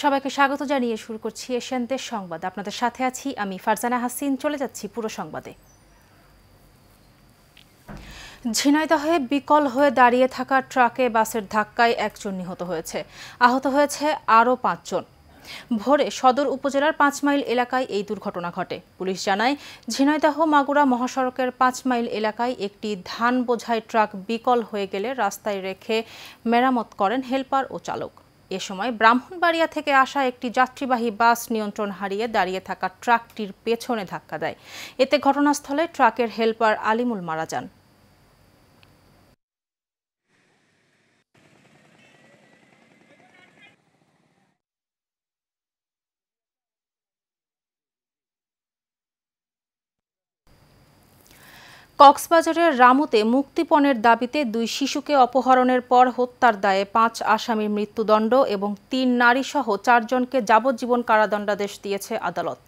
সবাইকে স্বাগত জানিয়ে শুরু করছি এশিয়ান দেশ সংবাদ। আপনাদের সাথে আছি আমি ফারজানা হাসিন। চলে যাচ্ছি পুরো সংবাদে। ঝিনাইদহে বিকল হয়ে দাঁড়িয়ে থাকা ট্রাকে বাসের ধাক্কায় একজন নিহত হয়েছে, আহত হয়েছে আরও ৫ জন। ভোরে সদর উপজেলার ৫ মাইল এলাকায় এই দুর্ঘটনা ঘটে। পুলিশ জানায়, ঝিনাইদহ মাগুরা মহাসড়কের ৫ মাইল এলাকায় একটি ধান বোঝাই ট্রাক বিকল হয়ে গেলে রাস্তায় রেখে মেরামত করেন হেলপার ও চালক। এ সময় ব্রাহ্মণবাড়িয়া থেকে আসা একটি যাত্রীবাহী বাস নিয়ন্ত্রণ হারিয়ে দাঁড়িয়ে থাকা ট্রাকটির পেছনে ধাক্কা দেয়। এতে ঘটনাস্থলে ট্রাকের হেলপার আলিমুল মারা যান। কক্সবাজারের রামুতে মুক্তিপণের দাবিতে ২ শিশুকে অপহরণের পর হত্যার দায়ে ৫ আসামির মৃত্যুদণ্ড এবং ৩ নারীসহ ৪ জনকে যাবজ্জীবন কারাদণ্ডাদেশ দিয়েছে আদালত।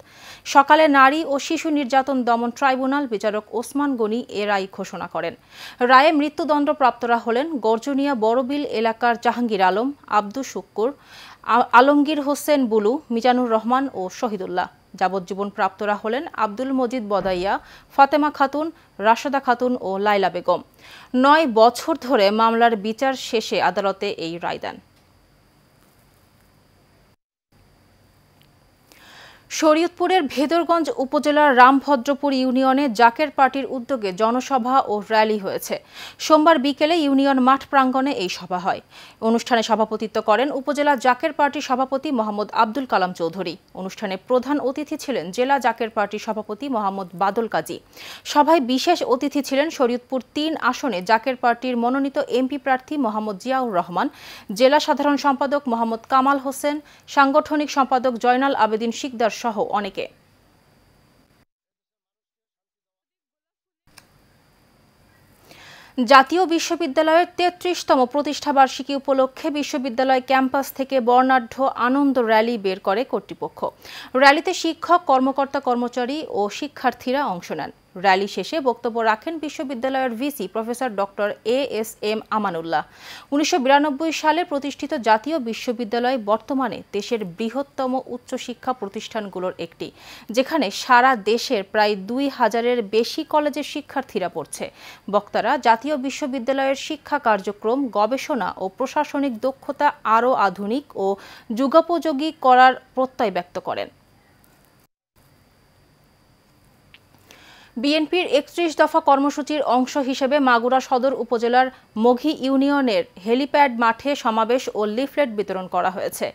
সকালে নারী ও শিশু নির্যাতন দমন ট্রাইব্যুনাল বিচারক ওসমান গনি এ রায় ঘোষণা করেন। রায়ে মৃত্যুদণ্ডপ্রাপ্তরা হলেন গর্জনিয়া বড়বিল এলাকার জাহাঙ্গীর আলম, আব্দুস শুক্কুর, আলমগীর হোসেন বুলু, মিজানুর রহমান ও শহীদুল্লাহ। যাবজ্জীবন প্রাপ্তরা হলেন আব্দুল মজিদ বদাইয়া, ফাতেমা খাতুন, রাশেদা খাতুন ও লাইলা বেগম। ৯ বছর ধরে মামলার বিচার শেষে আদালতে এই রায় দেন। শরীয়তপুরের ভেদরগঞ্জ উপজেলার রামভদ্রপুর ইউনিয়নে জাকের পার্টির উদ্যোগে জনসভা ও র্যালি হয়েছে। সোমবার বিকেলে ইউনিয়ন মাঠ প্রাঙ্গণে এই সভা হয়। অনুষ্ঠানে সভাপতিত্ব করেন উপজেলা জাকের পার্টির সভাপতি মোহাম্মদ আব্দুল কালাম চৌধুরী। অনুষ্ঠানে প্রধান অতিথি ছিলেন জেলা জাকের পার্টির সভাপতি মোহাম্মদ বাদল কাজী। সভায় বিশেষ অতিথি ছিলেন শরীয়তপুর ৩ আসনে জাকের পার্টির মনোনীত এমপি প্রার্থী মোহাম্মদ জিয়াউর রহমান, জেলা সাধারণ সম্পাদক মোহাম্মদ কামাল হোসেন, সাংগঠনিক সম্পাদক জয়নাল আবেদিন শিকদার সহ অনেকে। জাতীয় বিশ্ববিদ্যালয়ের ৩৩তম প্রতিষ্ঠাবার্ষিকী উপলক্ষে বিশ্ববিদ্যালয় ক্যাম্পাস থেকে বর্ণাঢ্য আনন্দ র্যালি বের করে কর্তৃপক্ষ। র্যালিতে শিক্ষক, কর্মকর্তা, কর্মচারী ও শিক্ষার্থীরা অংশ নেন। র্যালি শেষে বক্তব্য রাখেন বিশ্ববিদ্যালয়ের VC professor doctor ASM Amanullah. ১৯৯২ সালে প্রতিষ্ঠিত জাতীয় বিশ্ববিদ্যালয় বর্তমানে দেশের বৃহত্তম উচ্চশিক্ষা প্রতিষ্ঠানগুলোর একটি, যেখানে সারা দেশের প্রায় ২,০০০-এর বেশি কলেজের শিক্ষার্থীরা পড়ছে। বক্তারা জাতীয় বিশ্ববিদ্যালয়ের শিক্ষা কার্যক্রম, গবেষণা ও প্রশাসনিক দক্ষতা আরও আধুনিক ও যুগোপযোগী করার প্রত্যয় ব্যক্ত করেন। বিএনপির ৩১ দফা কর্মসূচির অংশ হিসেবে মাগুরা সদর উপজেলার মঘি ইউনিয়নের হেলিপ্যাড মাঠে সমাবেশ ও লিফলেট বিতরণ করা হয়েছে।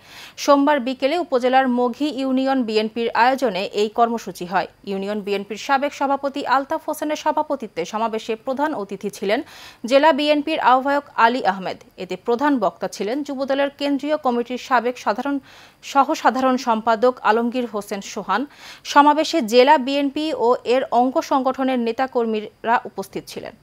সোমবার বিকেলে উপজেলার মঘি ইউনিয়ন বিএনপির আয়োজনে এই কর্মসূচি হয়। ইউনিয়ন বিএনপির সাবেক সভাপতি আলতাফ হোসেনের সভাপতিত্বে সমাবেশে প্রধান অতিথি ছিলেন জেলা বিএনপির আহ্বায়ক আলী আহমেদ। এতে প্রধান বক্তা ছিলেন যুবদলের কেন্দ্রীয় কমিটির সাবেক সহ-সাধারণ সম্পাদক আলমগীর হোসেন সোহান। সমাবেশে জেলা বিএনপি ও এর অঙ্গ সংগঠনের নেতাকর্মীরা উপস্থিত ছিলেন।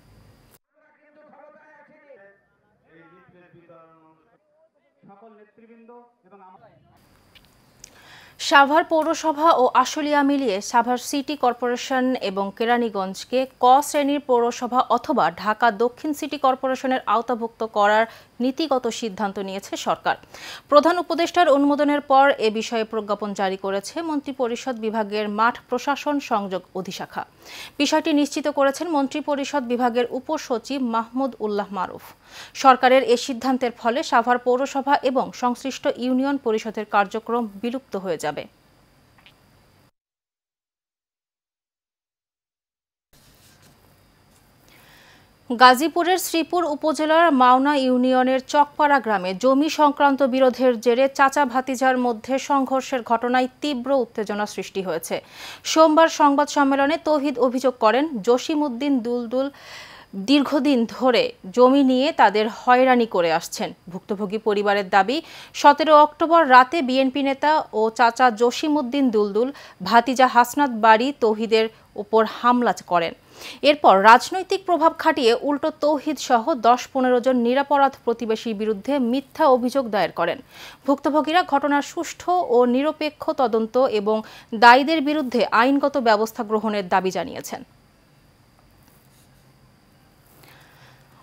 সাভার পৌরসভা ও আশুলিয়া মিলিয়ে সাভার সিটি কর্পোরেশন এবং কেরানীগঞ্জকে ক শ্রেণীর পৌরসভা অথবা ঢাকা দক্ষিণ সিটি কর্পোরেশনের আওতাভুক্ত করার নীতিগত সিদ্ধান্ত নিয়েছে সরকার। প্রধান উপদেষ্টার অনুমোদনের পর এ বিষয়ে প্রজ্ঞাপন জারি করেছে মন্ত্রিপরিষদ বিভাগের মাঠ প্রশাসন সংযোগ অধিশাখা। বিষয়টি নিশ্চিত করেছেন মন্ত্রিপরিষদ বিভাগের উপসচিব মাহমুদ উল্লাহ মারুফ। সরকারের এ সিদ্ধান্তের ফলে সাভার পৌরসভা এবং সংশ্লিষ্ট ইউনিয়ন পরিষদের কার্যক্রম বিলুপ্ত হয়ে যাবে। গাজীপুরের শ্রীপুর উপজেলার মাওনা ইউনিয়নের চকপাড়া গ্রামে জমি সংক্রান্ত বিরোধের জেরে চাচা ভাতিজার মধ্যে সংঘর্ষের ঘটনায় তীব্র উত্তেজনা সৃষ্টি হয়েছে। সোমবার সংবাদ সম্মেলনে তৌহিদ অভিযোগ করেন, জসিমউদ্দিন দুলদুল দীর্ঘদিন ধরে জমি নিয়ে তাদের হয়রানি করে আসছেন। ভুক্তভোগী পরিবারের দাবি, ১৭ অক্টোবর রাতে বিএনপি নেতা ও চাচা জসিমউদ্দিন দুলদুল ভাতিজা হাসনাত বাড়ি তৌহিদের উপর হামলা করেন। এরপর রাজনৈতিক প্রভাব খাটিয়ে উল্টো তৌহিদ সহ ১০-১৫ জন নিরপরাধ প্রতিবেশীর বিরুদ্ধে মিথ্যা অভিযোগ দায়ের করেন। ভুক্তভোগীরা ঘটনার সুষ্ঠু ও নিরপেক্ষ তদন্ত এবং দায়ীদের বিরুদ্ধে আইনগত ব্যবস্থা গ্রহণের দাবি জানিয়েছেন।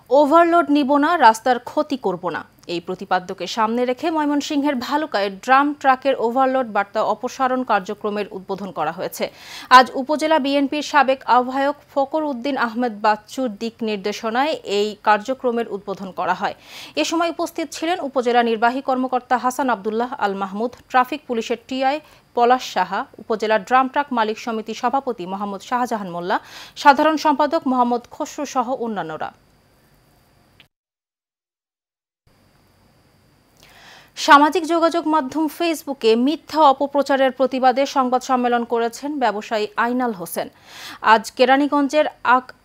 ওভারলোড নিব না, রাস্তার ক্ষতি করব না, এই প্রতিপাদ্যকে সামনে রেখে ময়মনসিংহের ভালুকায় ড্রাম ট্রাকের ওভারলোড বার্তা অপসারণ কার্যক্রমের উদ্বোধন করা হয়েছে। আজ উপজেলা বিএনপির সাবেক আহ্বায়ক ফকর উদ্দিন আহমেদ বাচ্চুর দিক নির্দেশনায় এই কার্যক্রমের উদ্বোধন করা হয়। এ সময় উপস্থিত ছিলেন উপজেলা নির্বাহী কর্মকর্তা হাসান আব্দুল্লাহ আল মাহমুদ, ট্রাফিক পুলিশের টিআই পলাশ সাহা, উপজেলা ড্রাম ট্রাক মালিক সমিতি সভাপতি মোহাম্মদ শাহজাহান মোল্লা, সাধারণ সম্পাদক মোহাম্মদ খসরু সহ অন্যান্যরা। সামাজিক যোগাযোগ মাধ্যম ফেসবুকে মিথ্যা অপপ্রচারের প্রতিবাদে সংবাদ সম্মেলন করেছেন ব্যবসায়ী আইনাল হোসেন। আজ কেরানীগঞ্জের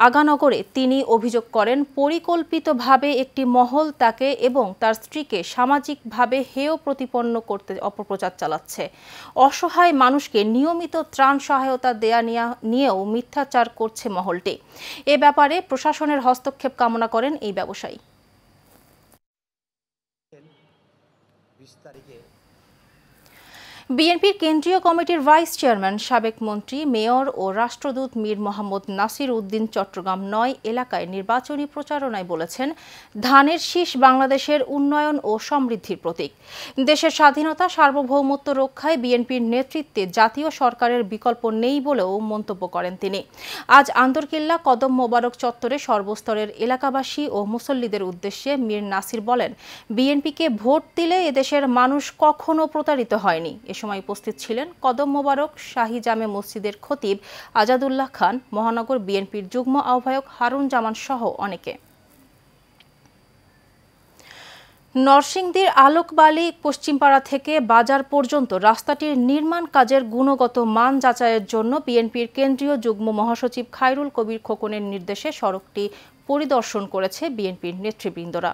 আগানগরে তিনি অভিযোগ করেন, পরিকল্পিতভাবে একটি মহল তাকে এবং তার স্ত্রীকে সামাজিকভাবে হেয় প্রতিপন্ন করতে অপপ্রচার চালাচ্ছে। অসহায় মানুষকে নিয়মিত ত্রাণ সহায়তা দেয়া নিয়েও মিথ্যাচার করছে মহলটি। এ ব্যাপারে প্রশাসনের হস্তক্ষেপ কামনা করেন এই ব্যবসায়ী। বিএনপির কেন্দ্রীয় কমিটির ভাইস চেয়ারম্যান, সাবেক মন্ত্রী, মেয়র ও রাষ্ট্রদূত মীর মোহাম্মদ নাসির উদ্দিন চট্টগ্রাম ৯ এলাকায় নির্বাচনী প্রচারণায় বলেছেন, ধানের শীষ বাংলাদেশের উন্নয়ন ও সমৃদ্ধির প্রতীক। দেশের স্বাধীনতা সার্বভৌমত্ব রক্ষায় বিএনপির নেতৃত্বে জাতীয় সরকারের বিকল্প নেই বলেও মন্তব্য করেন তিনি। আজ আন্দরকিল্লা কদম মোবারক চত্বরে সর্বস্তরের এলাকাবাসী ও মুসল্লিদের উদ্দেশ্যে মীর নাসির বলেন, বিএনপিকে ভোট দিলে এদেশের মানুষ কখনো প্রতারিত হয়নি। এ সময় উপস্থিত ছিলেন কদম মোবারক শাহী জামে মসজিদের খতিব আজাদুল্লাহ খান, মহানগর বিএনপির যুগ্ম আহ্বায়ক হারুন জামান সহ অনেকে। নরসিংদীর আলোকবালি পশ্চিমপাড়া থেকে বাজার পর্যন্ত রাস্তাটির নির্মাণ কাজের গুণগত মান যাচাইয়ের জন্য বিএনপির কেন্দ্রীয় যুগ্ম মহাসচিব খায়রুল কবির খোকনের নির্দেশে সড়কটি পরিদর্শন করেছে বিএনপির নেতৃবৃন্দরা।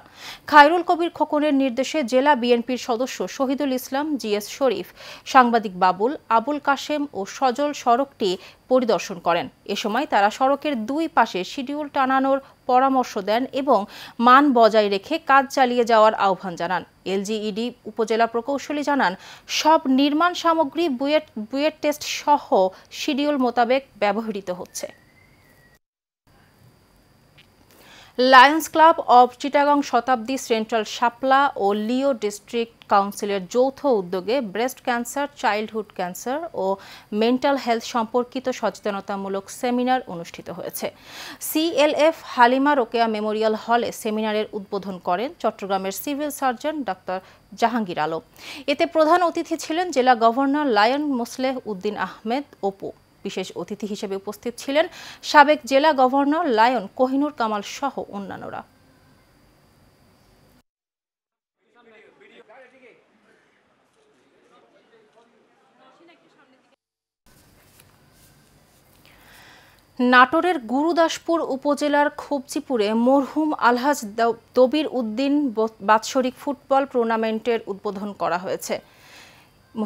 খায়রুল কবির খোকনের নির্দেশে জেলা বিএনপির সদস্য শহীদুল ইসলাম, জিএস শরীফ, সাংবাদিক বাবুল, আবুল কাশেম ও সজল সড়কটি পরিদর্শন করেন। এ সময় তারা সড়কের দুই পাশে শিডিউল টানানোর পরামর্শ দেন এবং মান বজায় রেখে কাজ চালিয়ে যাওয়ার আহ্বান জানান। এলজিইডি উপজেলা প্রকৌশলী জানান, সব নির্মাণ সামগ্রী বুয়েট টেস্ট সহ শিডিউল মোতাবেক ব্যবহৃত হচ্ছে। Lions club of Chittagong Shatabdi, central Shapla O Leo district কাউন্সিলের যৌথ উদ্যোগে ব্রেস্ট ক্যান্সার, চাইল্ডহুড ক্যান্সার ও মেন্টাল হেলথ সম্পর্কিত সচেতনতামূলক সেমিনার অনুষ্ঠিত হয়েছে। সিএলএফ হালিমা রোকেয়া মেমোরিয়াল হলে সেমিনারের উদ্বোধন করেন চট্টগ্রামের civil surgeon doctor Jahangir Alam. এতে প্রধান অতিথি ছিলেন জেলা গভর্নর লায়ন মোসলেহ উদ্দিন আহমেদ অপু। বিশেষ অতিথি হিসেবে উপস্থিত ছিলেন সাবেক জেলা গভর্নর লায়ন কোহিনুর কামাল সহ অন্যান্যরা। নাটোরের গুরুদাসপুর উপজেলার খোবচিপুরে মরহুম আলহাজ দবির উদ্দিন বাৎসরিক ফুটবল টুর্নামেন্টের উদ্বোধন করা হয়েছে।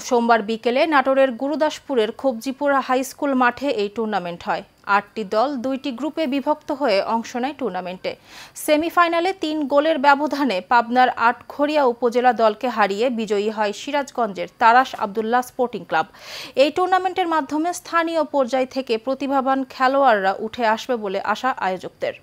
সোমবার বিকেলে নাটোরের গুরুদাসপুরের খোবজিপুর হাইস্কুল মাঠে এই টুর্নামেন্ট হয়। ৮টি দল ২টি গ্রুপে বিভক্ত হয়ে অংশ নেয় টুর্নামেন্টে। সেমিফাইনালে ৩ গোলের ব্যবধানে পাবনার আটঘরিয়া উপজেলা দলকে হারিয়ে বিজয়ী হয় সিরাজগঞ্জের তারাশ আব্দুল্লাহ স্পোর্টিং ক্লাব। এই টুর্নামেন্টের মাধ্যমে স্থানীয় পর্যায় থেকে প্রতিভাবান খেলোয়াড়রা উঠে আসবে বলে আশা আয়োজকদের।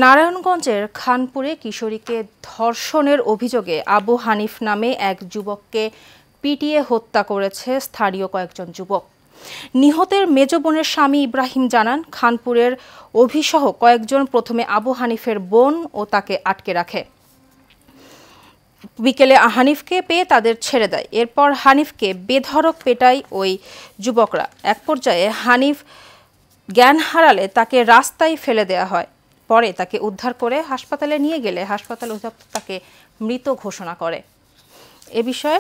নারায়ণগঞ্জের খানপুরে কিশোরীকে ধর্ষণের অভিযোগে আবু হানিফ নামে এক যুবককে পিটিয়ে হত্যা করেছে স্থানীয় কয়েকজন যুবক। নিহতের মেজ বোনের স্বামী ইব্রাহিম জানান, খানপুরের অভিসহ কয়েকজন প্রথমে আবু হানিফের বোন ও তাকে আটকে রাখে। বিকেলে হানিফকে পেয়ে তাদের ছেড়ে দেয়। এরপর হানিফকে বেধড়ক পেটায় ওই যুবকরা। এক পর্যায়ে হানিফ জ্ঞান হারালে তাকে রাস্তায় ফেলে দেওয়া হয়। পরে তাকে উদ্ধার করে হাসপাতালে নিয়ে গেলে হাসপাতাল অধিদপ্তর তাকে মৃত ঘোষণা করে। এ বিষয়ে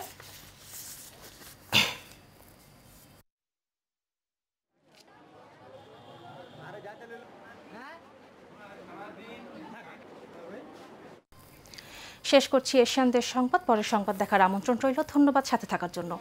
শেষ করছি এশিয়ান দেশ সংবাদ। পরের সংবাদ দেখার আমন্ত্রণ রইল। ধন্যবাদ সাথে থাকার জন্য।